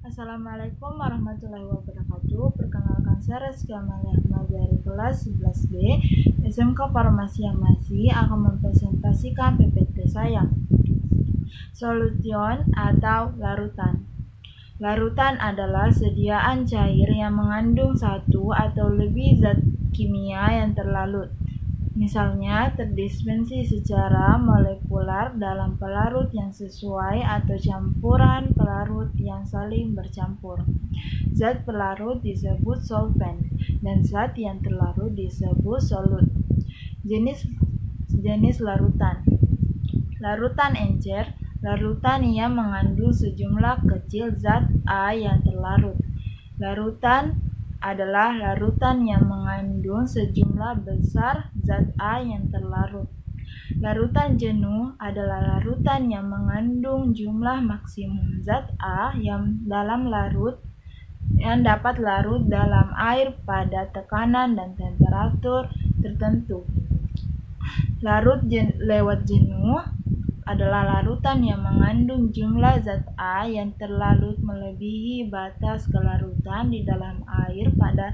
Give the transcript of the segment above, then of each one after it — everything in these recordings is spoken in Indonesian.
Assalamualaikum warahmatullahi wabarakatuh. Perkenalkan saya Rizky Amalia Ahmad dari kelas 11B SMK Farmasi Amasi akan mempresentasikan PPT saya. Solution atau larutan. Larutan adalah sediaan cair yang mengandung satu atau lebih zat kimia yang terlarut. Misalnya, terdispensi secara molekular dalam pelarut yang sesuai atau campuran pelarut yang saling bercampur. Zat pelarut disebut solvent dan zat yang terlarut disebut solut. Jenis larutan. Larutan encer, larutan yang mengandung sejumlah kecil zat A yang terlarut. Larutan adalah larutan yang mengandung sejumlah besar zat A yang terlarut. Larutan jenuh adalah larutan yang mengandung jumlah maksimum zat A yang dapat larut dalam air pada tekanan dan temperatur tertentu. Larut lewat jenuh adalah larutan yang mengandung jumlah zat A yang terlarut melebihi batas kelarutan di dalam air pada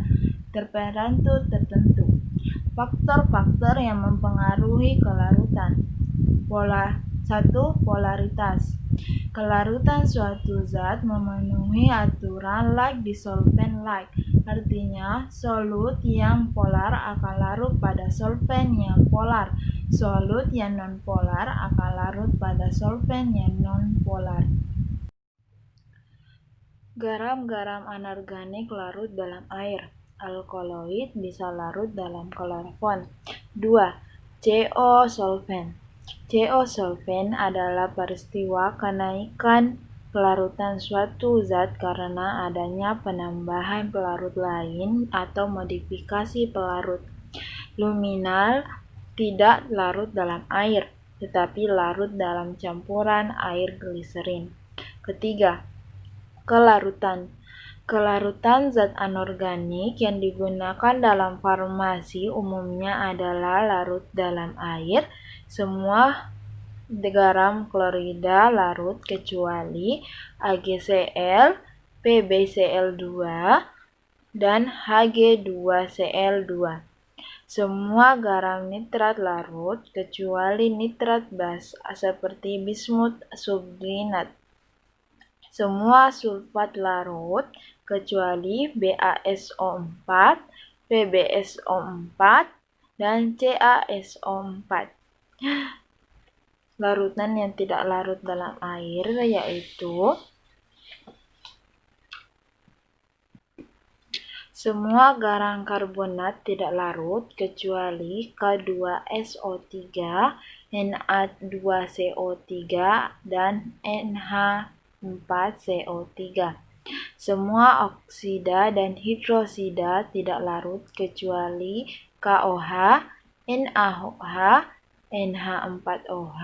temperatur tertentu. Faktor-faktor yang mempengaruhi kelarutan. 1. Polaritas. Kelarutan suatu zat memenuhi aturan like dissolvent like, artinya solut yang polar akan larut pada solvent yang polar. Solut yang non-polar akan larut pada solvent yang non-polar. Garam-garam anorganik larut dalam air. Alkaloid bisa larut dalam klorofon. 2. CO solvent. CO solvent adalah peristiwa kenaikan kelarutan suatu zat karena adanya penambahan pelarut lain atau modifikasi pelarut. Luminal tidak larut dalam air, tetapi larut dalam campuran air gliserin. Ketiga, kelarutan. Kelarutan zat anorganik yang digunakan dalam farmasi umumnya adalah larut dalam air. Semua garam klorida larut kecuali AgCl, PbCl2, dan Hg2Cl2. Semua garam nitrat larut kecuali nitrat bas seperti bismut subglinat. Semua sulfat larut kecuali BaSO4, PbSO4, dan CaSO4. Larutan yang tidak larut dalam air yaitu semua garam karbonat tidak larut kecuali K2SO3, Na2CO3, dan NH4CO3. Semua oksida dan hidrosida tidak larut kecuali KOH, NaOH, NH4OH,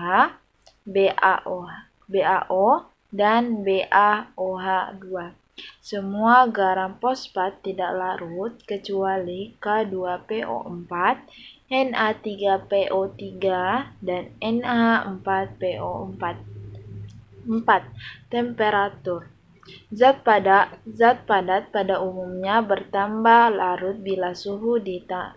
BaO, dan BaOH2. Semua garam fosfat tidak larut kecuali K2PO4, Na3PO3, dan NH4PO4. 4. Temperatur. Zat padat pada umumnya bertambah larut bila suhu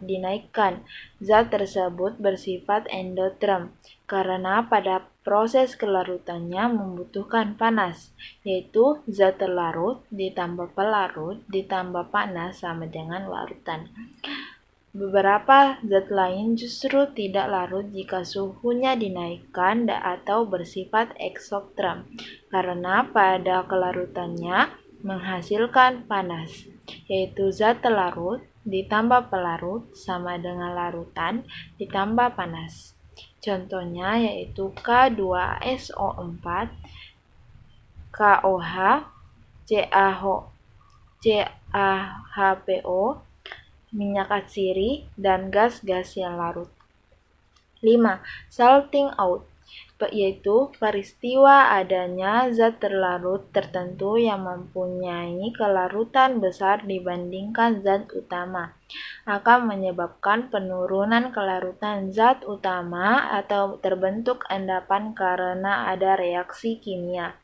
dinaikkan. Zat tersebut bersifat endoterm karena pada proses kelarutannya membutuhkan panas, yaitu zat terlarut ditambah pelarut ditambah panas sama dengan larutan. Beberapa zat lain justru tidak larut jika suhunya dinaikkan atau bersifat eksoterm karena pada kelarutannya menghasilkan panas, yaitu zat terlarut ditambah pelarut sama dengan larutan ditambah panas. Contohnya yaitu K2SO4, KOH, CaHPO, minyak atsiri, dan gas-gas yang larut. 5. Salting out, yaitu peristiwa adanya zat terlarut tertentu yang mempunyai kelarutan besar dibandingkan zat utama. akan menyebabkan penurunan kelarutan zat utama atau terbentuk endapan karena ada reaksi kimia.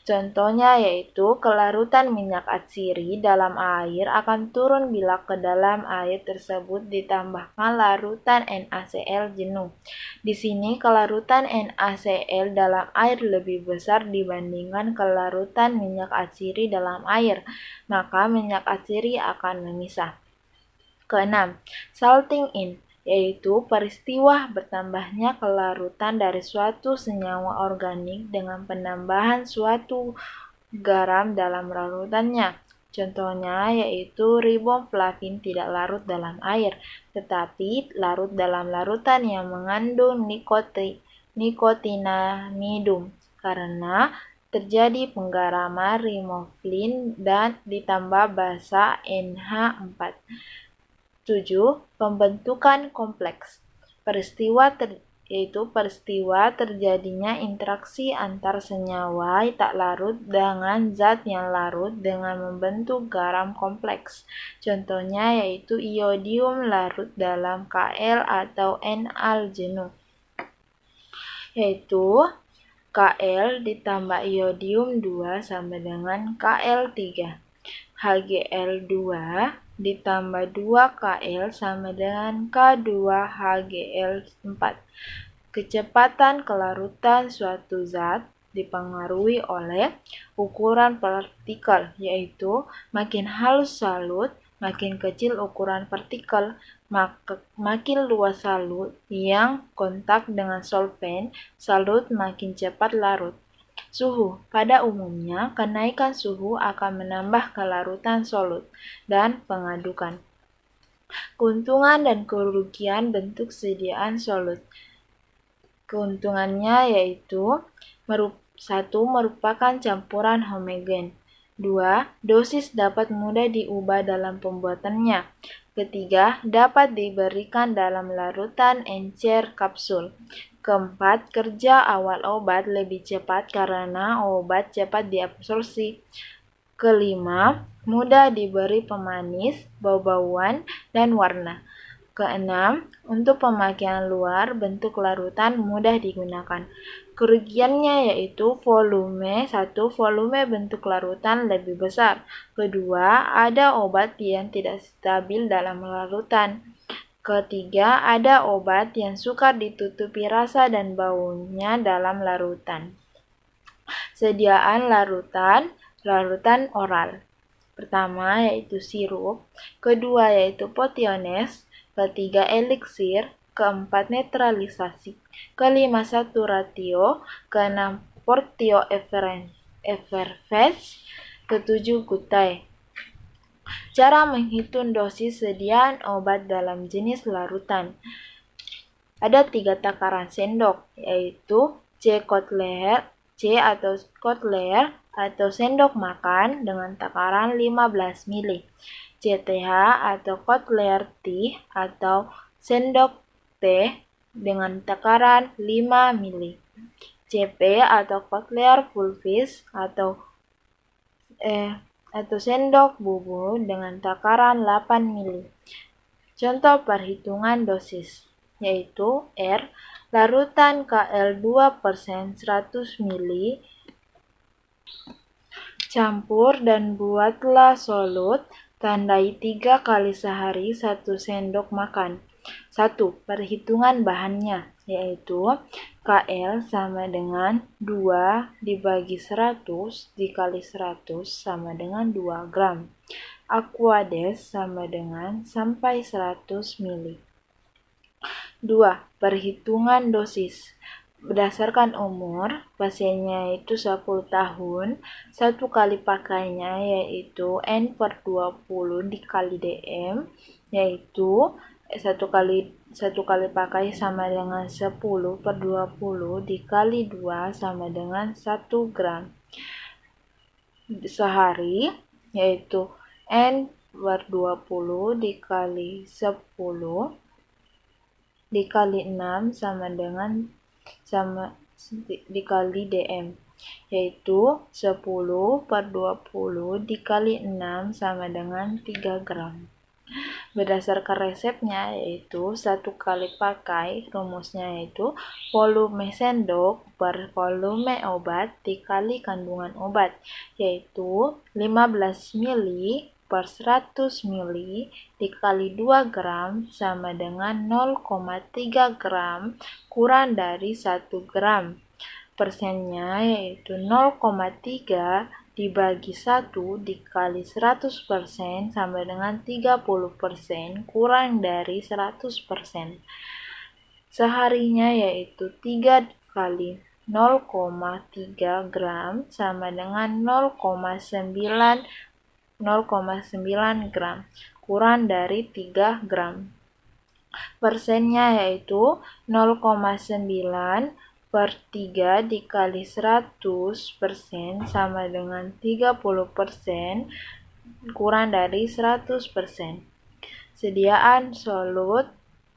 Contohnya yaitu kelarutan minyak atsiri dalam air akan turun bila ke dalam air tersebut ditambahkan larutan NaCl jenuh. Di sini kelarutan NaCl dalam air lebih besar dibandingkan kelarutan minyak atsiri dalam air, maka minyak atsiri akan memisah. Keenam, salting in, yaitu peristiwa bertambahnya kelarutan dari suatu senyawa organik dengan penambahan suatu garam dalam larutannya. Contohnya yaitu riboflavin tidak larut dalam air, tetapi larut dalam larutan yang mengandung nikotinamidum karena terjadi penggaraman riboflavin dan ditambah basa NH4. 7. Pembentukan kompleks. Yaitu peristiwa terjadinya interaksi antar senyawa tak larut dengan zat yang larut dengan membentuk garam kompleks. Contohnya yaitu iodium larut dalam Kl atau NaL jenuh, yaitu Kl ditambah iodium 2 sama dengan Kl3. HgL2 ditambah 2Kl sama dengan K2HgL4. Kecepatan kelarutan suatu zat dipengaruhi oleh ukuran partikel, yaitu makin halus salut, makin kecil ukuran partikel, makin luas salut yang kontak dengan solvent, salut makin cepat larut. Suhu. Pada umumnya, kenaikan suhu akan menambah kelarutan solut dan pengadukan. Keuntungan dan kerugian bentuk sediaan solut. Keuntungannya yaitu 1. Merupakan campuran homogen. 2. Dosis dapat mudah diubah dalam pembuatannya. Ketiga, dapat diberikan dalam larutan encer kapsul. Keempat, kerja awal obat lebih cepat karena obat cepat diabsorpsi. Kelima, mudah diberi pemanis, bau-bauan, dan warna. Keenam, untuk pemakaian luar, bentuk larutan mudah digunakan. Kerugiannya yaitu volume. 1. Volume bentuk larutan lebih besar. Kedua, ada obat yang tidak stabil dalam larutan. Ketiga, ada obat yang sukar ditutupi rasa dan baunya dalam larutan. Sediaan larutan oral. Pertama yaitu sirup, kedua yaitu potiones, ketiga eliksir, keempat netralisasi, kelima saturatio, keenam portio effervescens, ketujuh gutai. Cara menghitung dosis sediaan obat dalam jenis larutan. Ada 3 takaran sendok, yaitu C atau sendok makan dengan takaran 15 ml, CTH atau Kotler T atau sendok teh dengan takaran 5 ml, CP atau Kotler Pulvis atau sendok bubuk dengan takaran 8 ml. Contoh perhitungan dosis yaitu R. Larutan Kl 2% 100 ml. Campur dan buatlah solut. Tandai 3 kali sehari 1 sendok makan. 1. Perhitungan bahannya yaitu Kl sama dengan 2 dibagi 100 dikali 100 sama dengan 2 gram. Aquades sama dengan sampai 100 ml. 2. Perhitungan dosis. Berdasarkan umur, pasiennya itu 10 tahun, 1 kali pakainya yaitu N/20 dikali dm, yaitu 1 kali pakai sama dengan 10/20 dikali 2 sama dengan 1 gram. Sehari, yaitu N/20 dikali 10 dikali 6 sama dengan dikali dm, yaitu 10/20 dikali 6 sama dengan 3 gram. Berdasarkan resepnya yaitu 1 kali pakai, rumusnya yaitu volume sendok per volume obat dikali kandungan obat, yaitu 15 ml per 100 ml dikali 2 gram sama dengan 0,3 gram kurang dari 1 gram. Persennya yaitu 0,3 dibagi 1 dikali 100% sama dengan 30% kurang dari 100%. Seharinya yaitu 3 kali 0,3 gram sama dengan 0,9 gram kurang dari 3 gram. Persennya yaitu 0,9 per 3 dikali 100% sama dengan 30% kurang dari 100%. Sediaan solut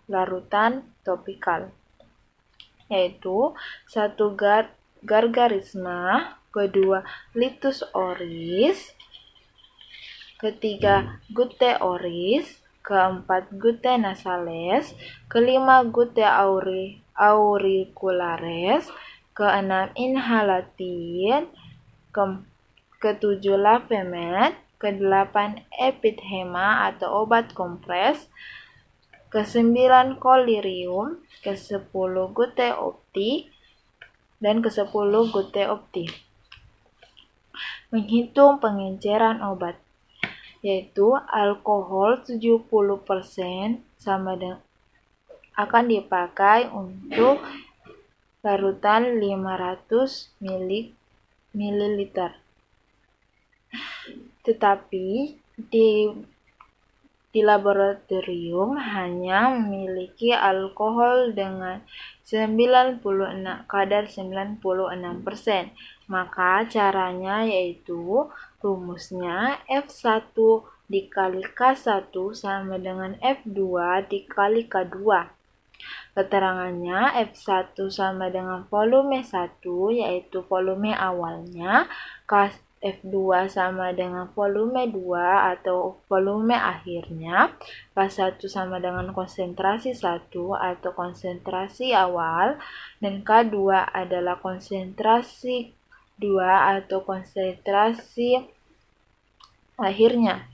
larutan topikal yaitu 1 gargarisma, kedua litus oris, ketiga gute oris, keempat gute nasales, kelima gute auriculares, keenam inhalatin, ketujuh lafemet, kedelapan epidhema atau obat kompres, ke-9 kolirium, ke-10 gute opti, dan ke-10 gute opti. Menghitung pengenceran obat yaitu alkohol 70% sama dengan akan dipakai untuk larutan 500 ml. Tetapi di laboratorium hanya memiliki alkohol dengan kadar 96%. Maka caranya yaitu rumusnya F1 dikali K1 sama dengan F2 dikali K2. Keterangannya F1 sama dengan volume 1 yaitu volume awalnya, F2 sama dengan volume 2 atau volume akhirnya, K1 sama dengan konsentrasi 1 atau konsentrasi awal, dan K2 adalah konsentrasi 2 atau konsentrasi akhirnya,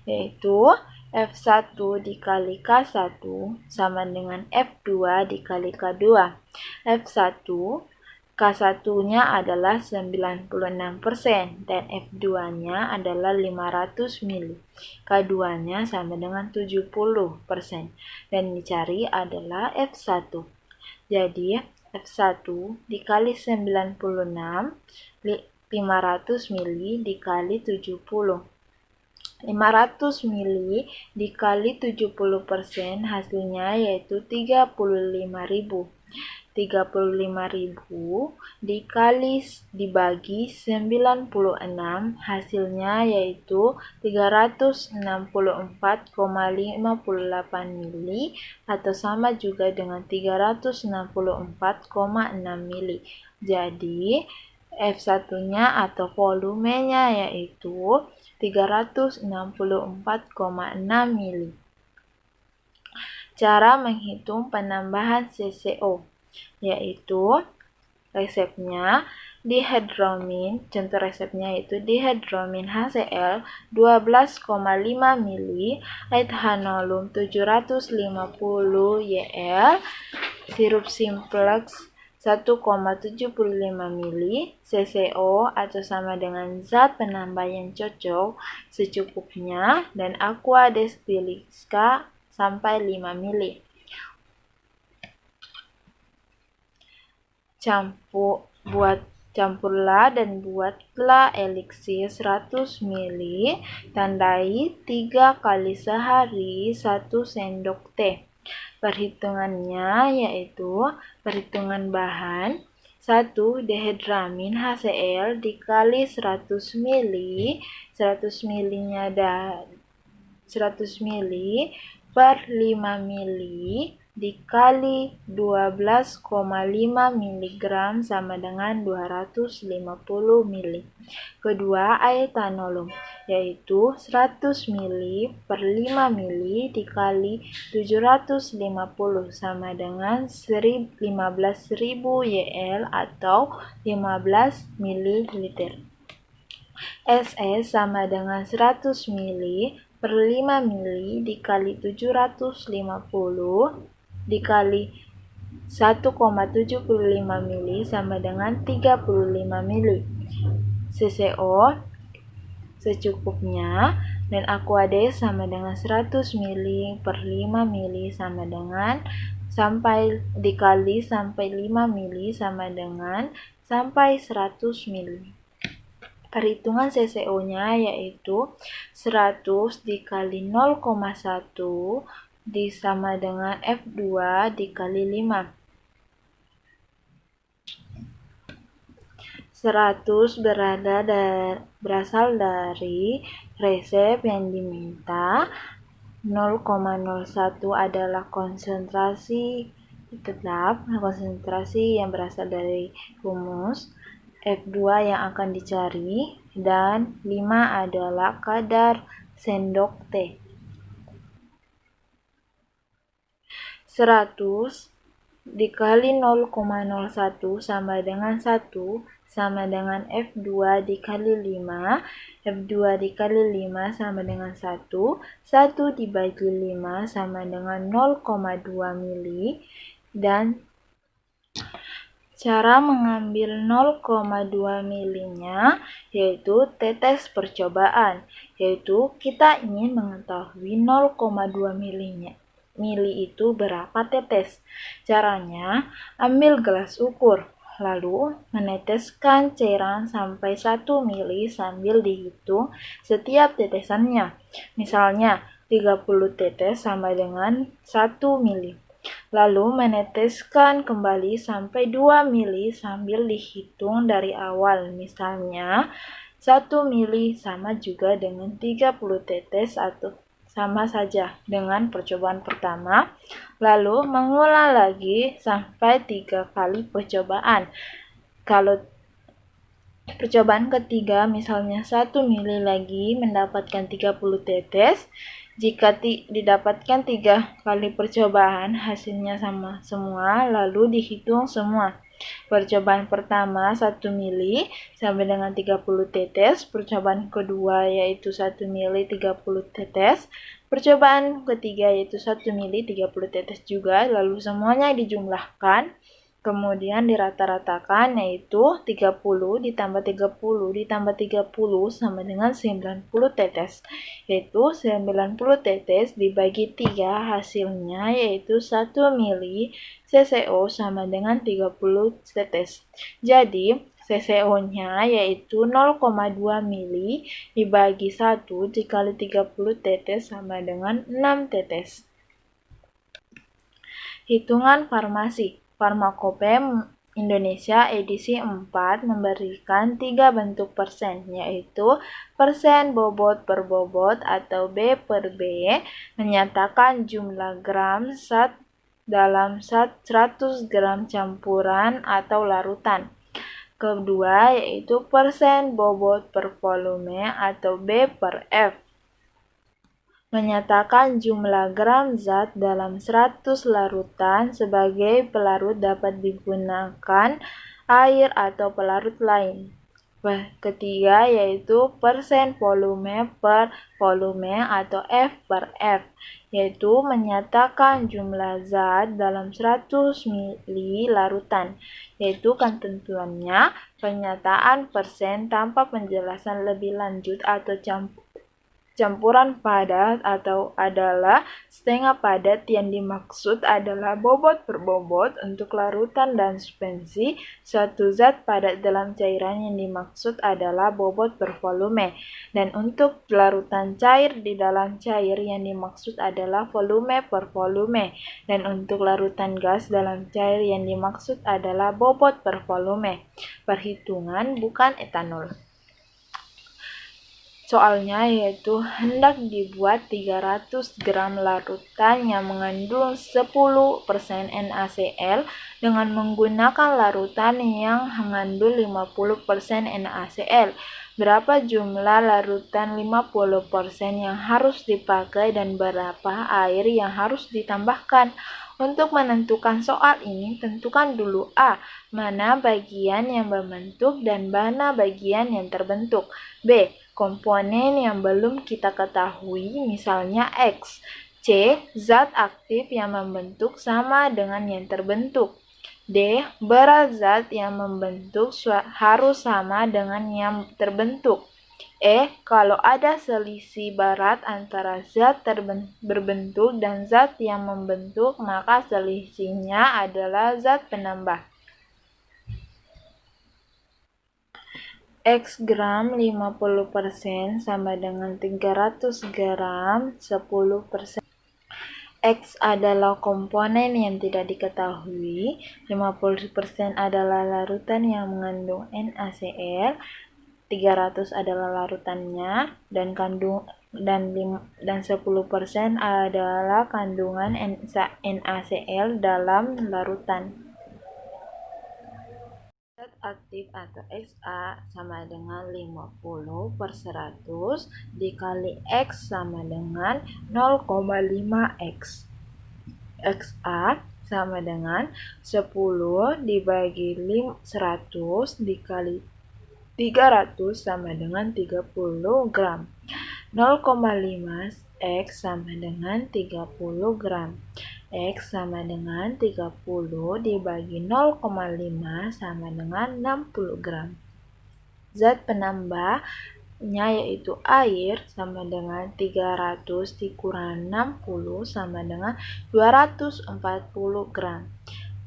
yaitu F1 dikali K1 sama dengan F2 dikali K2. F1 K1-nya adalah 96% dan F2-nya adalah 500 ml. K2-nya sama dengan 70% dan dicari adalah F1. Jadi F1 dikali 96 500 ml dikali 70. 500 ml dikali 70% hasilnya yaitu 35.000. 35.000 dibagi 96 hasilnya yaitu 364,58 mili atau sama juga dengan 364,6 mili. Jadi F1-nya atau volumenya yaitu 364,6 mili. Cara menghitung penambahan CCO yaitu resepnya dihydromin, contoh resepnya yaitu dihydromin HCl 12,5 mili, ethanolom 750 YL, sirup simplex 1,75 mili, CCO atau sama dengan zat penambah yang cocok secukupnya, dan aqua destilica sampai 5 mili. Campurlah dan buatlah eliksir 100 ml, tandai 3 kali sehari 1 sendok teh. Perhitungannya yaitu perhitungan bahan 1 dihydromin HCl dikali 100 ml, 100 ml-nya 100 ml per 5 ml dikali 12,5 mg sama dengan 250 ml. Kedua, etanolom yaitu 100 mili per 5 mili dikali 750 sama dengan 15.000 YL atau 15 ml. SE sama dengan 100 mili per 5 mili dikali 750 dikali 1,75 mili sama dengan 35 mili. CCO secukupnya, dan Aqua-D sama dengan 100 mili per 5 mili sama dengan sampai dikali sampai 5 mili sama dengan sampai 100 mili. Perhitungan CCO-nya yaitu 100 dikali 0,1 sama dengan F2 dikali 5. 100 berasal dari resep yang diminta. 0,01 adalah konsentrasi tetap, konsentrasi yang berasal dari rumus. F2 yang akan dicari, dan 5 adalah kadar sendok teh. 100 dikali 0,01 sama dengan 1 sama dengan F2 dikali 5. F2 dikali 5 sama dengan 1. 1 dibagi 5 sama dengan 0,2 mili. Dan cara mengambil 0,2 milinya yaitu tetes percobaan, yaitu kita ingin mengetahui 0,2 mili itu berapa tetes. Caranya, ambil gelas ukur, lalu meneteskan cairan sampai 1 mili sambil dihitung setiap tetesannya. Misalnya, 30 tetes sama dengan 1 mili. Lalu meneteskan kembali sampai 2 mili sambil dihitung dari awal. Misalnya, 1 mili sama juga dengan 30 tetes atau sama saja dengan percobaan pertama. Lalu mengulang lagi sampai 3 kali percobaan. Kalau percobaan ketiga misalnya 1 mili lagi mendapatkan 30 tetes. Jika didapatkan 3 kali percobaan, hasilnya sama semua, lalu dihitung semua. Percobaan pertama 1 mili sampai dengan 30 tetes, percobaan kedua yaitu 1 mili 30 tetes, percobaan ketiga yaitu 1 mili 30 tetes juga, lalu semuanya dijumlahkan. Kemudian dirata-ratakan yaitu 30 ditambah 30 ditambah 30 sama dengan 90 tetes. Yaitu 90 tetes dibagi 3 hasilnya yaitu 1 mili CCO sama dengan 30 tetes. Jadi CCO-nya yaitu 0,2 mili dibagi 1 dikali 30 tetes sama dengan 6 tetes. Hitungan farmasi. Farmakope Indonesia edisi 4 memberikan 3 bentuk persen, yaitu persen bobot per bobot atau B per B, menyatakan jumlah gram zat dalam 100 gram campuran atau larutan. Kedua yaitu persen bobot per volume atau B per F, menyatakan jumlah gram zat dalam 100 larutan. Sebagai pelarut dapat digunakan air atau pelarut lain. Ketiga yaitu persen volume per volume atau F per F, yaitu menyatakan jumlah zat dalam 100 mili larutan, yaitu ketentuannya pernyataan persen tanpa penjelasan lebih lanjut atau campuran padat atau adalah setengah padat. Yang dimaksud adalah bobot per bobot untuk larutan dan suspensi. Suatu zat padat dalam cairan yang dimaksud adalah bobot per volume. Dan untuk larutan cair di dalam cair yang dimaksud adalah volume per volume. Dan untuk larutan gas dalam cair yang dimaksud adalah bobot per volume. Perhitungan bukan etanol. Soalnya yaitu hendak dibuat 300 gram larutan yang mengandung 10% NaCl dengan menggunakan larutan yang mengandung 50% NaCl. Berapa jumlah larutan 50% yang harus dipakai dan berapa air yang harus ditambahkan? Untuk menentukan soal ini, tentukan dulu A. Mana bagian yang membentuk dan mana bagian yang terbentuk. B. Komponen yang belum kita ketahui, misalnya X. C. Zat aktif yang membentuk sama dengan yang terbentuk. D. Berat zat yang membentuk harus sama dengan yang terbentuk. E. Kalau ada selisih berat antara zat berbentuk dan zat yang membentuk, maka selisihnya adalah zat penambah. X gram 50% sama dengan 300 gram 10%. X adalah komponen yang tidak diketahui, 50% adalah larutan yang mengandung NaCl, 300 adalah larutannya, dan 10% adalah kandungan NaCl dalam larutan. Zat aktif atau Xa sama dengan 50/100 dikali X sama dengan 0,5X. Xa sama dengan 10 dibagi 100 dikali 300 sama dengan 30 gram. 0,5 X sama dengan 30 gram. X sama dengan 30 dibagi 0,5 sama dengan 60 gram. Zat penambahnya yaitu air sama dengan 300 dikurangi 60 sama dengan 240 gram.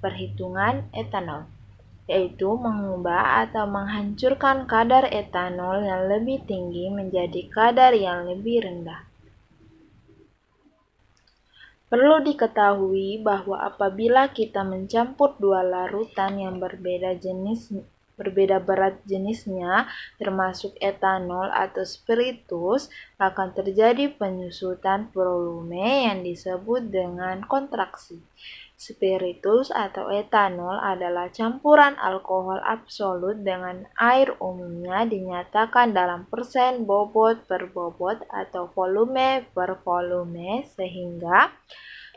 Perhitungan etanol yaitu mengubah atau menghancurkan kadar etanol yang lebih tinggi menjadi kadar yang lebih rendah. Perlu diketahui bahwa apabila kita mencampur dua larutan yang berbeda berat jenisnya, termasuk etanol atau spiritus, akan terjadi penyusutan volume yang disebut dengan kontraksi. Spiritus atau etanol adalah campuran alkohol absolut dengan air, umumnya dinyatakan dalam persen bobot per bobot atau volume per volume, sehingga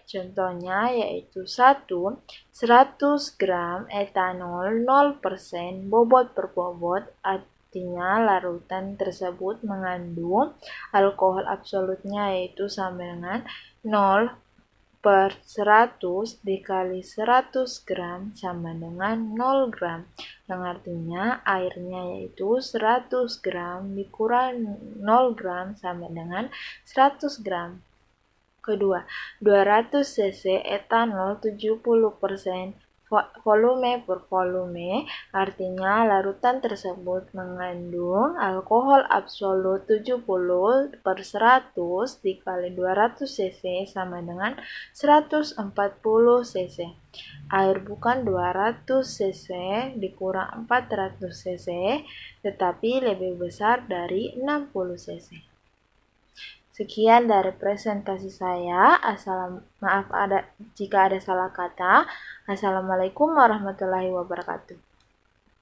contohnya yaitu 100 gram etanol 0% bobot per bobot, artinya larutan tersebut mengandung alkohol absolutnya yaitu sama dengan 0/100 dikali 100 gram sama dengan 0 gram, yang artinya airnya yaitu 100 gram dikurangi 0 gram sama dengan 100 gram. Kedua, 200 cc etanol 70% volume per volume, artinya larutan tersebut mengandung alkohol absolut 70/100 dikali 200 cc sama dengan 140 cc. Air bukan 200 cc dikurang 400 cc, tetapi lebih besar dari 60 cc. Sekian dari presentasi saya. Maaf jika ada salah kata. Assalamualaikum warahmatullahi wabarakatuh.